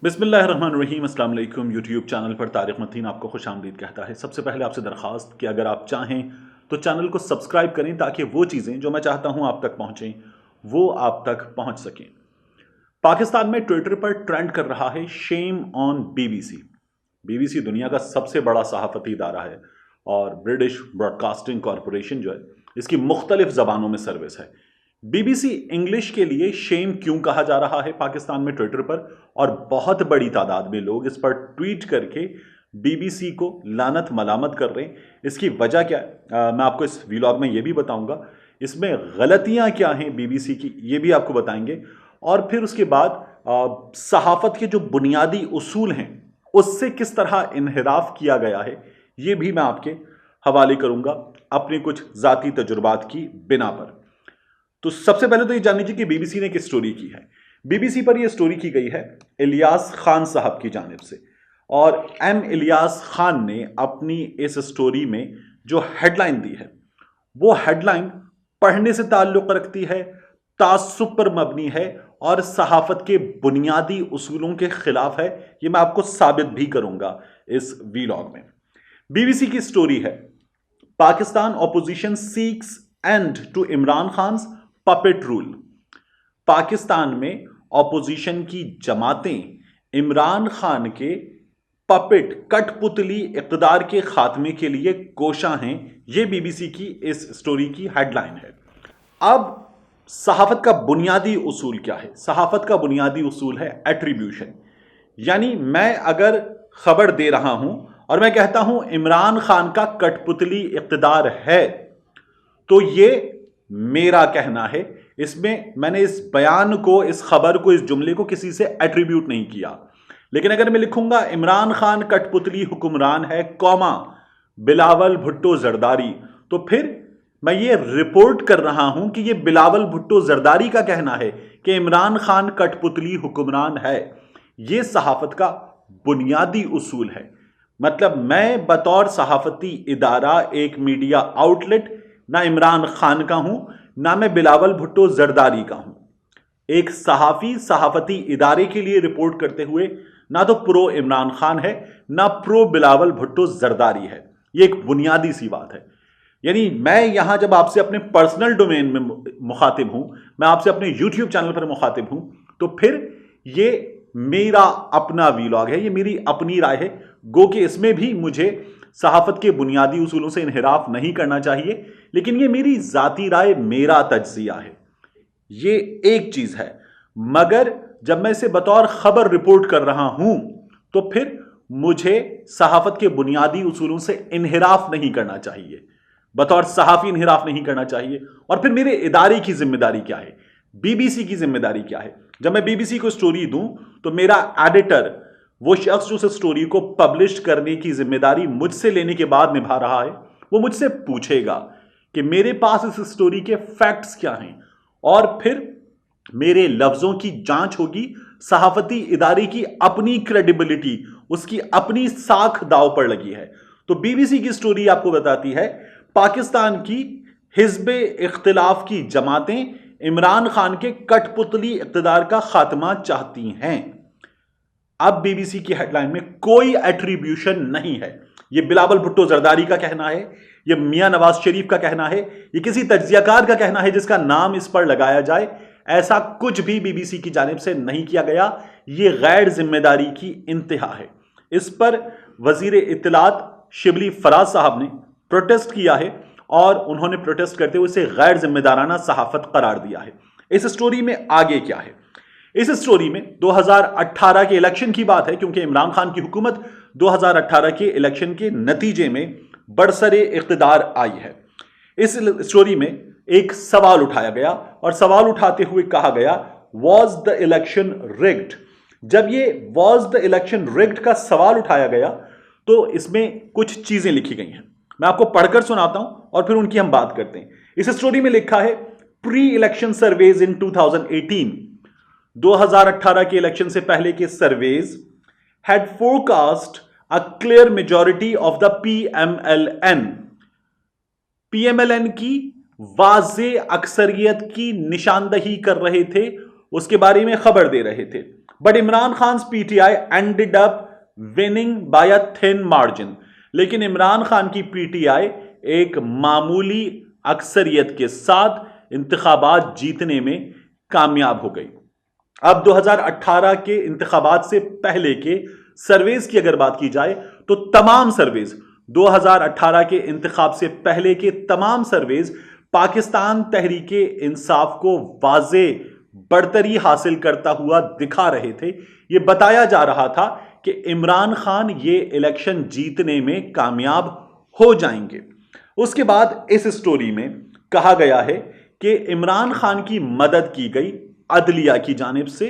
बिस्मिल्लाहिर्रहमानिर्रहीम। अस्सलाम वालेकुम। यूट्यूब चैनल पर तारिक मतीन आपको खुश आमदीद कहता है। सबसे पहले आपसे दरख्वास्त कि अगर आप चाहें तो चैनल को सब्सक्राइब करें ताकि वो चीज़ें जो मैं चाहता हूं आप तक पहुंचें वो आप तक पहुंच सकें। पाकिस्तान में ट्विटर पर ट्रेंड कर रहा है शेम ऑन बीबीसी। बीबीसी दुनिया का सबसे बड़ा सहाफ़ती इदारा है और ब्रिटिश ब्रॉडकास्टिंग कॉरपोरेशन जो है इसकी मुख्तलिफ ज़बानों में सर्विस है। बीबीसी इंग्लिश के लिए शेम क्यों कहा जा रहा है पाकिस्तान में ट्विटर पर, और बहुत बड़ी तादाद में लोग इस पर ट्वीट करके बीबीसी को लानत मलामत कर रहे हैं। इसकी वजह क्या है मैं आपको इस व्लॉग में ये भी बताऊंगा। इसमें गलतियां क्या हैं बीबीसी की ये भी आपको बताएंगे, और फिर उसके बाद सहाफ़त के जो बुनियादी उसूल हैं उससे किस तरह इन्हिराफ किया गया है ये भी मैं आपके हवाले करूंगा अपने कुछ ज़ाती तजुर्बात की बिना पर। तो सबसे पहले तो ये जान लीजिए कि बीबीसी ने किस स्टोरी की है। बीबीसी पर यह स्टोरी की गई है इलियास खान साहब की जानिब से, और एम इलियास खान ने अपनी इस स्टोरी में जो हेडलाइन दी है वो हेडलाइन पढ़ने से ताल्लुक़ रखती है, तासुब पर मबनी है और सहाफ़त के बुनियादी उसूलों के खिलाफ है। ये मैं आपको साबित भी करूंगा इस वीलॉग में। बीबीसी की स्टोरी है Pakistan opposition seeks end to Imran Khan's puppet rule. Pakistan में ऑपोजिशन की जमातें इमरान खान के पपेट कठपुतली इक़्तिदार के खात्मे के लिए कोशां हैं। यह बीबीसी की इस स्टोरी की हेडलाइन है। अब सहाफ़त का बुनियादी उसूल क्या है? सहाफ़त का बुनियादी उसूल है एट्रीब्यूशन। यानी मैं अगर खबर दे रहा हूं और मैं कहता हूं इमरान खान का कठपुतली इक़्तिदार है तो ये मेरा कहना है। इसमें मैंने इस बयान को, इस खबर को, इस जुमले को किसी से एट्रीब्यूट नहीं किया। लेकिन अगर मैं लिखूंगा इमरान खान कठपुतली हुक्मरान है कौमा बिलावल भुट्टो जरदारी, तो फिर मैं ये रिपोर्ट कर रहा हूं कि ये बिलावल भुट्टो जरदारी का कहना है कि इमरान खान कठपुतली हुक्मरान है। ये सहाफ़त का बुनियादी उसूल है। मतलब मैं बतौर सहाफ़ती इदारा, एक मीडिया आउटलेट, ना इमरान खान का हूं ना मैं बिलावल भुट्टो जरदारी का हूं। एक सहाफ़ी सहाफ़ती इदारे के लिए रिपोर्ट करते हुए ना तो प्रो इमरान खान है ना प्रो बिलावल भुट्टो जरदारी है। यह एक बुनियादी सी बात है। यानी मैं यहां जब आपसे अपने पर्सनल डोमेन में मुखातिब हूं, मैं आपसे अपने यूट्यूब चैनल पर मुखातिब हूं, तो फिर ये मेरा अपना वीलॉग है, ये मेरी अपनी राय है। गो कि इसमें भी मुझे सहाफ़त के बुनियादी उसूलों से इन्हिराफ नहीं करना चाहिए, लेकिन ये मेरी ज़ाती राय, मेरा तज्जिया है। ये एक चीज़ है। मगर जब मैं इसे बतौर खबर रिपोर्ट कर रहा हूं तो फिर मुझे सहाफ़त के बुनियादी उसूलों से इन्हिराफ नहीं करना चाहिए, बतौर सहाफ़ी इन्हिराफ नहीं करना चाहिए। और फिर मेरे इदारे की जिम्मेदारी क्या है, बीबीसी की जिम्मेदारी क्या है? जब मैं बीबीसी को स्टोरी दूं तो मेरा एडिटर, वो शख्स जो उस स्टोरी को पब्लिश करने की जिम्मेदारी मुझसे लेने के बाद निभा रहा है, वो मुझसे पूछेगा कि मेरे पास इस स्टोरी के फैक्ट्स क्या हैं, और फिर मेरे लफ्जों की जांच होगी। सहाफ़ती इदारे की अपनी क्रेडिबिलिटी, उसकी अपनी साख दाव पर लगी है। तो बीबीसी की स्टोरी आपको बताती है पाकिस्तान की हिज़्ब इख्तिलाफ की जमातें इमरान खान के कठपुतली इक़्तिदार का खात्मा चाहती हैं। अब बीबीसी की हेडलाइन में कोई एट्रीब्यूशन नहीं है। यह बिलावल भुट्टो जरदारी का कहना है, यह मियां नवाज शरीफ का कहना है, यह किसी तज्जियाकार का कहना है जिसका नाम इस पर लगाया जाए। ऐसा कुछ भी बीबीसी की जानिब से नहीं किया गया। यह गैर जिम्मेदारी की इंतहा है। इस पर वजीर इत्तलात शिबली फराज साहब ने प्रोटेस्ट किया है और उन्होंने प्रोटेस्ट करते हुए इसे गैर जिम्मेदाराना सहाफ़त करार दिया है। इस स्टोरी में आगे क्या है? इस स्टोरी में 2018 के इलेक्शन की बात है, क्योंकि इमरान खान की हुकूमत 2018 के इलेक्शन के नतीजे में बरसरे इक़्तिदार आई है। इस स्टोरी में एक सवाल उठाया गया और सवाल उठाते हुए कहा गया वॉज द इलेक्शन रिग्ड। जब ये वॉज द इलेक्शन रिग्ड का सवाल उठाया गया तो इसमें कुछ चीजें लिखी गई हैं। मैं आपको पढ़कर सुनाता हूं और फिर उनकी हम बात करते हैं। इस स्टोरी में लिखा है प्री इलेक्शन सर्वेज इन 2018, 2018 के इलेक्शन से पहले के surveys had forecast a clear majority of the PMLN. PMLN की वाज़े अक्सरियत की निशानदही कर रहे थे, उसके बारे में खबर दे रहे थे। But Imran Khan's PTI ended up winning by a thin margin. लेकिन इमरान खान की PTI एक मामूली अक्सरियत के साथ इंतखाबात जीतने में कामयाब हो गई। अब 2018 के इंतखाबात से पहले के सर्वेज की अगर बात की जाए तो तमाम सर्वेज 2018 के इंतखाब से पहले के तमाम सर्वेज पाकिस्तान तहरीके इंसाफ को वाजे बढ़तरी हासिल करता हुआ दिखा रहे थे। यह बताया जा रहा था कि इमरान खान ये इलेक्शन जीतने में कामयाब हो जाएंगे। उसके बाद इस स्टोरी में कहा गया है कि इमरान खान की मदद की गई अदलिया की जानिब से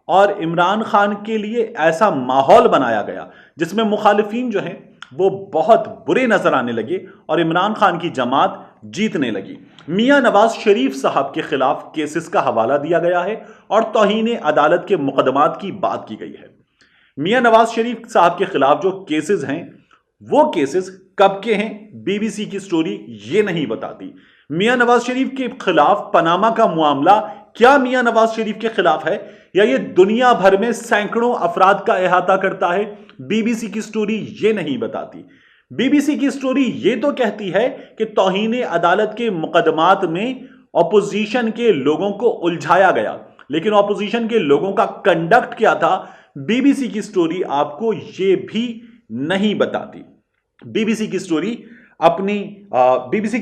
और इमरान खान के लिए ऐसा माहौल बनाया गया जिसमें मुखालिफिन जो हैं वो बहुत बुरे नजर आने लगे और इमरान खान की जमात जीतने लगी। मियां नवाज शरीफ साहब के खिलाफ केसेस का हवाला दिया गया है और तौहीन अदालत के मुकदमात की बात की गई है। मियां नवाज शरीफ साहब के खिलाफ जो केसेस हैं वो केसेस कब के हैं बीबीसी की स्टोरी ये नहीं बताती। मियां नवाज शरीफ के खिलाफ पनामा का मामला क्या मियां नवाज शरीफ के खिलाफ है या ये दुनिया भर में सैकड़ों अफराद का अहाता करता है, बीबीसी की स्टोरी ये नहीं बताती। बीबीसी की स्टोरी ये तो कहती है कि तौहीन अदालत के मुकदमात में ऑपोजिशन के लोगों को उलझाया गया, लेकिन ऑपोजिशन के लोगों का कंडक्ट क्या था बीबीसी की स्टोरी आपको ये भी नहीं बताती। बीबीसी की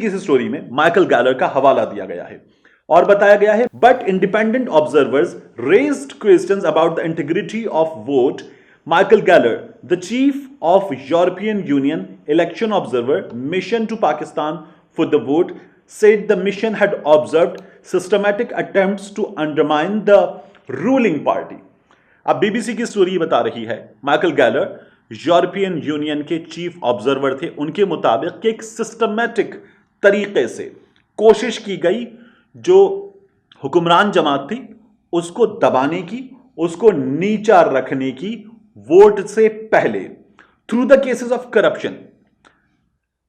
इस स्टोरी में माइकल गैलर का हवाला दिया गया है और बताया गया है, but independent observers raised questions about the integrity of vote. Michael Galler, the chief of European Union election observer mission to Pakistan for the vote, said the mission had observed systematic attempts to undermine the ruling party. अब BBC की story बता रही है, Michael गैलर European union के chief observer थे। उनके मुताबिक एक सिस्टमैटिक तरीके से कोशिश की गई जो हुक्मरान जमात थी उसको दबाने की, उसको नीचा रखने की वोट से पहले, through the cases of corruption,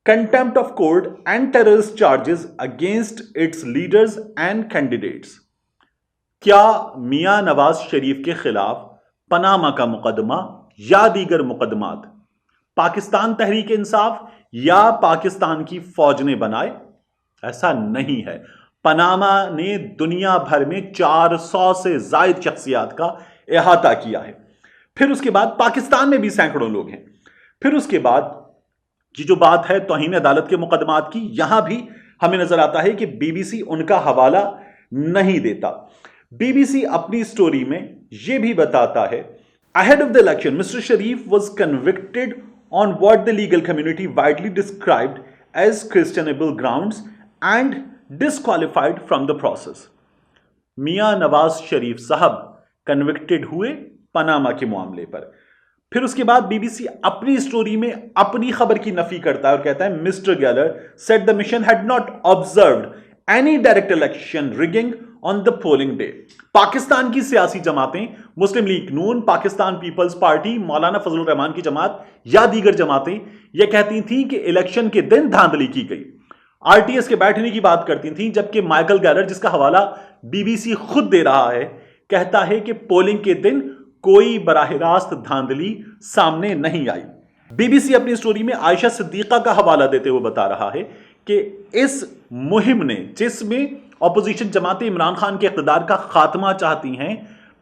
contempt of court and terrorist charges against it's leaders and candidates. क्या मियां नवाज शरीफ के खिलाफ पनामा का मुकदमा या दीगर मुकदमात पाकिस्तान तहरीक इंसाफ या पाकिस्तान की फौज ने बनाए? ऐसा नहीं है। पनामा ने दुनिया भर में 400 से जायद शख्सियात का अहाता किया है। फिर उसके बाद पाकिस्तान में भी सैकड़ों लोग हैं। फिर उसके बाद ये जो बात है तौहीन अदालत के मुकदमात की, यहां भी हमें नजर आता है कि बीबीसी उनका हवाला नहीं देता। बीबीसी अपनी स्टोरी में यह भी बताता है, ahead of the election mister Sharif was convicted on what the legal community widely described as questionable grounds and disqualified from the process. Mian Nawaz Sharif साहब कन्विक्टेड हुए पनामा के मामले पर। फिर उसके बाद बीबीसी अपनी स्टोरी में अपनी खबर की नफी करता है और कहता है, mister Gahler said the mission had not observed any direct election rigging on the polling day. Pakistan की सियासी जमातें, मुस्लिम लीग नून, पाकिस्तान पीपल्स पार्टी, मौलाना फजलुर रहमान की जमात या दीगर जमातें यह कहती थीं कि इलेक्शन के दिन धांधली की गई, आरटीएस के बैठने की बात करती थीं, जबकि माइकल गैलर, जिसका हवाला बीबीसी खुद दे रहा है, कहता है कि पोलिंग के दिन कोई बराह रास्त धांधली सामने नहीं आई। बीबीसी अपनी स्टोरी में आयशा सिद्दीका का हवाला देते हुए बता रहा है कि इस मुहिम ने, जिसमें ऑपोजिशन जमातें इमरान खान के इक़्तिदार का खात्मा चाहती हैं,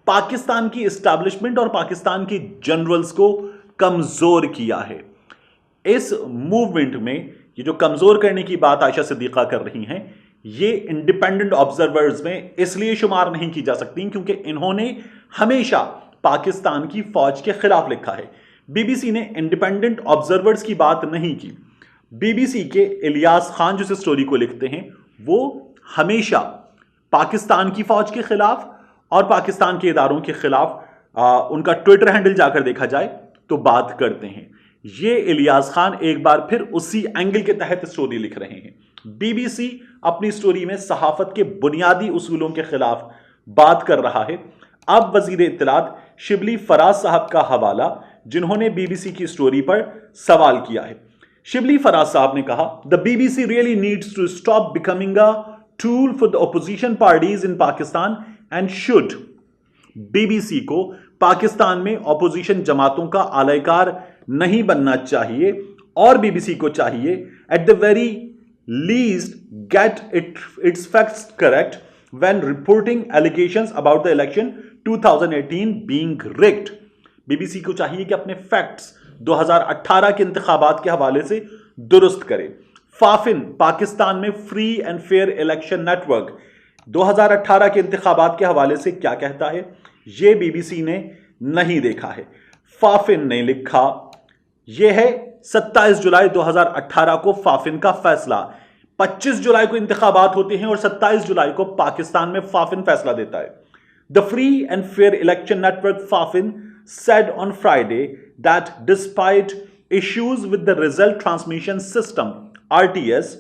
पाकिस्तान की एस्टैब्लिशमेंट और पाकिस्तान के जनरल्स को कमजोर किया है। इस मूवमेंट में ये जो कमजोर करने की बात आयशा सिद्दीका कर रही हैं, ये इंडिपेंडेंट ऑब्जर्वर्स में इसलिए शुमार नहीं की जा सकती क्योंकि इन्होंने हमेशा पाकिस्तान की फौज के खिलाफ लिखा है। बीबीसी ने इंडिपेंडेंट ऑब्जर्वर्स की बात नहीं की। बीबीसी के इलियास खान जो स्टोरी को लिखते हैं वो हमेशा पाकिस्तान की फौज के खिलाफ और पाकिस्तान के इदारों के खिलाफ उनका ट्विटर हैंडल जाकर देखा जाए तो बात करते हैं। ये इलियास खान एक बार फिर उसी एंगल के तहत स्टोरी लिख रहे हैं। बीबीसी अपनी स्टोरी में सहाफत के बुनियादी उसूलों के खिलाफ बात कर रहा है। अब वजीर इत्तलात शिबली फराज साहब का हवाला, जिन्होंने बीबीसी की स्टोरी पर सवाल किया है। शिबली फराज साहब ने कहा, the BBC really needs to stop becoming a tool for the opposition parties in Pakistan and should. BBC को पाकिस्तान में ऑपोजिशन जमातों का आलायकार नहीं बनना चाहिए और बीबीसी को चाहिए at the very least get its facts correct when reporting allegations about the election 2018 being rigged. BBC को चाहिए कि अपने फैक्ट्स 2018 के इंतखाबात के हवाले से दुरुस्त करे। फाफिन, पाकिस्तान में free and fair election network 2018 के इंतखाबात के हवाले से क्या कहता है, यह बीबीसी ने नहीं देखा है। फाफिन ने लिखा, यह है 27 जुलाई 2018 को फाफिन का फैसला। 25 जुलाई को इंतखाबात होते हैं और 27 जुलाई को पाकिस्तान में फाफिन फैसला देता है। The free and fair election network FAFEN said on Friday that despite issues with the result transmission system RTS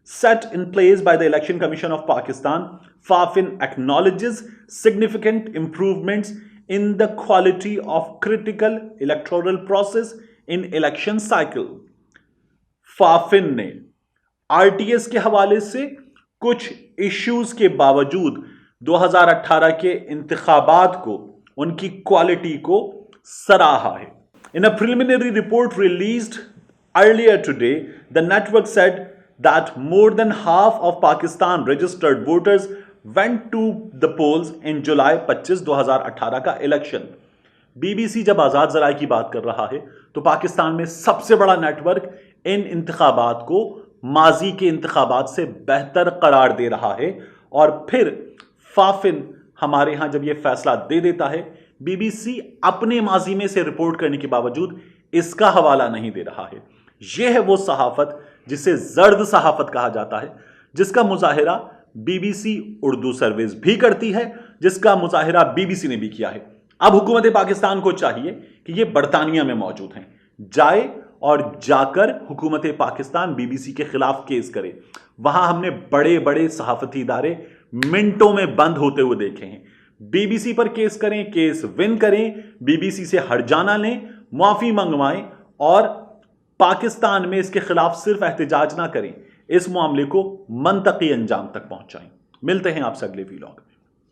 set in place by the Election Commission of Pakistan, FAFIN acknowledges significant improvements in the quality of critical electoral process in election cycle. FAFIN ने RTS के हवाले से कुछ issues के बावजूद 2018 के इंतखाबात को, उनकी क्वालिटी को सराहा है। In a preliminary report released earlier today, the network said that more than half of Pakistan registered voters went to the polls in July 25, 2018 का इलेक्शन। बीबीसी जब आजाद जराए की बात कर रहा है तो पाकिस्तान में सबसे बड़ा नेटवर्क इन इंतखाबात को माजी के इंतखाबात से बेहतर करार दे रहा है, और फिर फाफिन हमारे यहां जब यह फैसला दे देता है, बीबीसी अपने माजी में से रिपोर्ट करने के बावजूद इसका हवाला नहीं दे रहा है। यह है वो सहाफत जिसे जर्द सहाफत कहा जाता है, जिसका मुजाहिरा बीबीसी उर्दू सर्विस भी करती है, जिसका मुजाहिरा बीबीसी ने भी किया है। अब हुकूमत पाकिस्तान को चाहिए कि ये बरतानिया में मौजूद हैं, जाए और जाकर हुकूमत पाकिस्तान बीबीसी के खिलाफ केस करे। वहां हमने बड़े बड़े सहाफती इदारे मिनटों में बंद होते हुए देखे हैं। बीबीसी पर केस करें, केस विन करें, बीबीसी से हट जाना लें, माफी मंगवाएं और पाकिस्तान में इसके खिलाफ सिर्फ एहतजाज ना करें, इस मामले को मंतकी अंजाम तक पहुंचाएं। मिलते हैं आपसे अगले वीलॉग में।